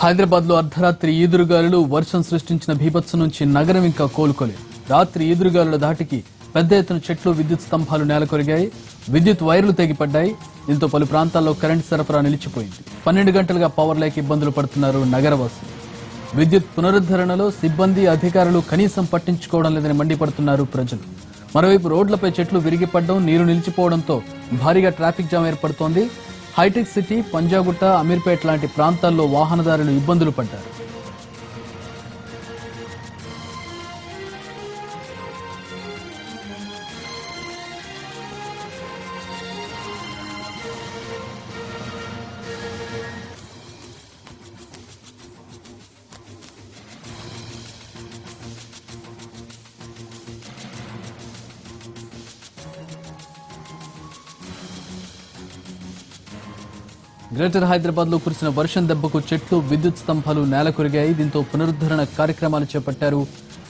హైదరాబాద్ లో అర్ధరాత్రి ఈదురుగాలులు వర్షం సృష్టించిన బీభత్సం నుంచి నగరం ఇంకా కోలుకోలేదు. రాత్రి ఈదురుగాలుల ధాటికి పెద్ద ఎత్తున చెట్లు, విద్యుత్ స్తంభాలు నేలకొరిగాయి. విద్యుత్ వైర్లు తెగిపడ్డాయి. దీంతో పలు ప్రాంతాల్లో కరెంటు సరఫరా నిలిచిపోయింది. 12 గంటలుగా పవర్ లేక ఇబ్బందులు పడుతున్నారు నగరవాసులు. విద్యుత్ పునరుద్ధరణలో సిబ్బంది, అధికారులు కనీసం పట్టించుకోవడం లేదని మండిపడుతున్నారు ప్రజలు. మరోవైపు రోడ్లపై చెట్లు విరిగిపడడం, నీరు నిలిచిపోవడంతో భారీగా ట్రాఫిక్ జామ్ ఏర్పడుతోంది. హైటెక్ సిటీ, పంజాగుట్ట, అమీర్పేట్ లాంటి ప్రాంతాల్లో వాహనదారులు ఇబ్బందులు పడ్డారు. గ్రేటర్ హైదరాబాద్ లో కురిసిన వర్షం దెబ్బకు చెట్లు, విద్యుత్ స్తంభాలు నేలకొరిగాయి. దీంతో పునరుద్ధరణ కార్యక్రమాలు చేపట్టారు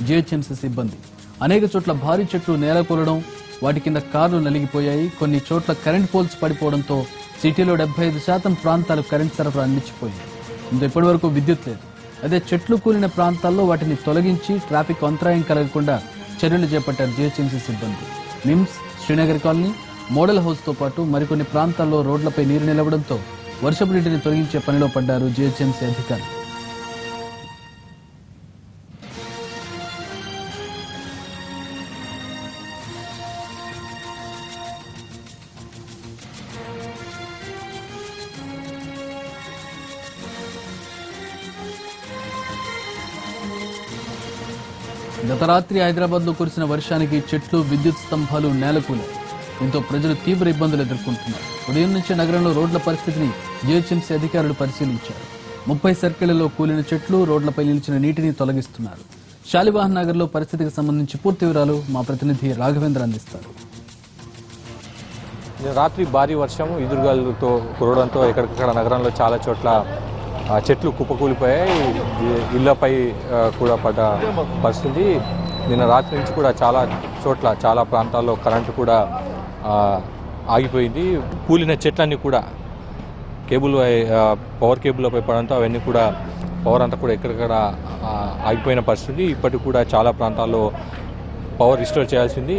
జీహెచ్ఎంసీ సిబ్బంది. అనేక చోట్ల భారీ చెట్లు నేలకూలడం, వాటి కింద కార్లు నలిగిపోయాయి. కొన్ని చోట్ల కరెంట్ పోల్స్ పడిపోవడంతో సిటీలో 75% ప్రాంతాలు కరెంట్ సరఫరా నిలిచిపోయింది. దీంతో ఇప్పటి వరకు విద్యుత్ లేదు. అదే చెట్లు కూలిన ప్రాంతాల్లో వాటిని తొలగించి ట్రాఫిక్ అంతరాయం కలగకుండా చర్యలు చేపట్టారు జీహెచ్ఎంసీ సిబ్బంది. NIMS, Srinagar colony, model house తో పాటు మరికొన్ని ప్రాంతాల్లో రోడ్లపై నీరు నిలవడంతో వర్షపు నీటిని తొలగించే పనిలో పడ్డారు జీహెచ్ఎంసీ అధికారులు. గత రాత్రి హైదరాబాద్ లో కురిసిన వర్షానికి చెట్లు, విద్యుత్ స్తంభాలు నేలకూలాయి. దీంతో ప్రజలు తీవ్ర ఇబ్బందులు ఎదుర్కొంటున్నారు. ఉదయం నుంచి నగరంలో రోడ్ల పరిస్థితిని జీహెచ్ఎంసీ అధికారులు పరిశీలించారు. 30 సర్కిళ్లలో కూలిన చెట్లు, రోడ్లపై నిలిచిన నీటిని తొలగిస్తున్నారు. శాలివాహన్ నగర్ లో పరిస్థితికి సంబంధించి పూర్తి వివరాలు మా ప్రతినిధి రాఘవేంద్ర అందిస్తారు. రాత్రి భారీ వర్షం, ఈదురుగాలులతో కురవడంతో ఎక్కడికక్కడ నగరంలో చాలా చోట్ల చెట్లు కుప్పకూలిపోయాయి. ఇళ్లపై కూడా పడ్డ పరిస్థితి. నిన్న రాత్రి నుంచి కూడా చాలా చోట్ల, చాలా ప్రాంతాల్లో కరెంటు కూడా ఆగిపోయింది. కూలిన చెట్లన్నీ కూడా పవర్ కేబుల్పై పడడంతో అవన్నీ కూడా పవర్ అంతా కూడా ఎక్కడికక్కడ ఆగిపోయిన పరిస్థితి. ఇప్పటికి కూడా చాలా ప్రాంతాల్లో పవర్ రిస్టోర్ చేయాల్సింది.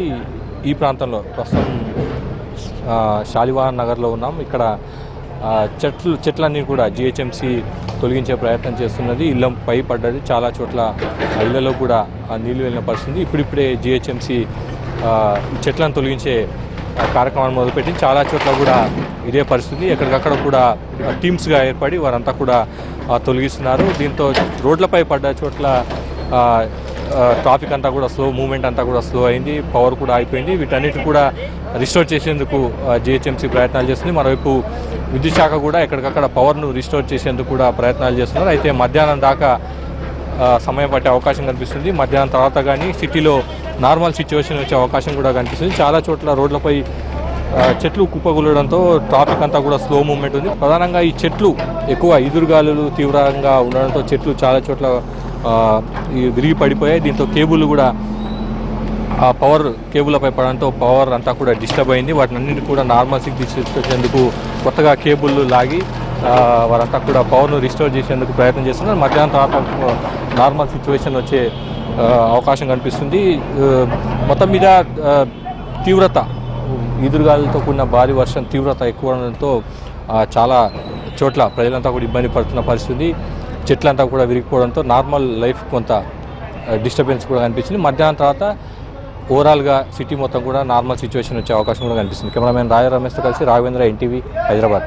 ఈ ప్రాంతంలో ప్రస్తుతం శాలివాహన్ నగర్లో ఉన్నాం. ఇక్కడ చెట్లన్నీ కూడా జీహెచ్ఎంసీ తొలగించే ప్రయత్నం చేస్తున్నది. ఇళ్లపై పడ్డది. చాలా చోట్ల ఇళ్లలో కూడా నీళ్లు వెళ్ళిన పరిస్థితి. ఇప్పుడిప్పుడే జీహెచ్ఎంసీ చెట్లను తొలగించే కార్యక్రమాన్ని మొదలుపెట్టింది. చాలా చోట్ల కూడా ఇదే పరిస్థితి. ఎక్కడికక్కడ కూడా టీమ్స్గా ఏర్పడి వారంతా కూడా తొలగిస్తున్నారు. దీంతో రోడ్లపై పడ్డ చోట్ల ట్రాఫిక్ అంతా కూడా మూవ్మెంట్ అంతా కూడా స్లో అయింది. పవర్ కూడా అయిపోయింది. వీటన్నిటి కూడా రిస్టోర్ చేసేందుకు జీహెచ్ఎంసీ ప్రయత్నాలు చేస్తుంది. మరోవైపు విద్యుత్ శాఖ కూడా ఎక్కడికక్కడ పవర్ను రిస్టోర్ చేసేందుకు కూడా ప్రయత్నాలు చేస్తున్నారు. అయితే మధ్యాహ్నం దాకా సమయం పట్టే అవకాశం కనిపిస్తుంది. మధ్యాహ్నం తర్వాత కానీ సిటీలో నార్మల్ సిచ్యువేషన్ వచ్చే అవకాశం కూడా కనిపిస్తుంది. చాలా చోట్ల రోడ్లపై చెట్లు కుప్పకూలడంతో ట్రాఫిక్ అంతా కూడా స్లో మూవ్మెంట్ ఉంది. ప్రధానంగా ఈ చెట్లు ఎక్కువ ఈదురుగాలులు తీవ్రంగా ఉండడంతో చెట్లు చాలా చోట్ల విరిగి పడిపోయాయి. దీంతో కేబుల్ కూడా పవర్ కేబుల్లపై పడడంతో పవర్ అంతా కూడా డిస్టర్బ్ అయింది. వాటిని అన్నింటి కూడా నార్మల్స్కి తీసుకొచ్చేందుకు కొత్తగా కేబుల్ లాగి వారంతా కూడా పవర్ను రిస్టోర్ చేసేందుకు ప్రయత్నం చేస్తున్నారు. మధ్యాహ్నం తర్వాత నార్మల్ సిచ్యువేషన్ వచ్చే అవకాశం కనిపిస్తుంది. మొత్తం మీద తీవ్రత, ఈదురుగాలులతో కూడిన భారీ వర్షం తీవ్రత ఎక్కువ ఉండడంతో చాలా చోట్ల ప్రజలంతా కూడా ఇబ్బంది పడుతున్న పరిస్థితి. చెట్లంతా కూడా విరిగిపోవడంతో నార్మల్ లైఫ్ కొంత డిస్టర్బెన్స్ కూడా కనిపించింది. మధ్యాహ్నం తర్వాత ఓవరాల్గా సిటీ మొత్తం కూడా నార్మల్ సిచ్యువేషన్ వచ్చే అవకాశం కూడా కనిపిస్తుంది. కెమెరామెన్ రాయ రమేష్తో కలిసి రాఘవేంద్ర, ఎన్టీవీ, హైదరాబాద్.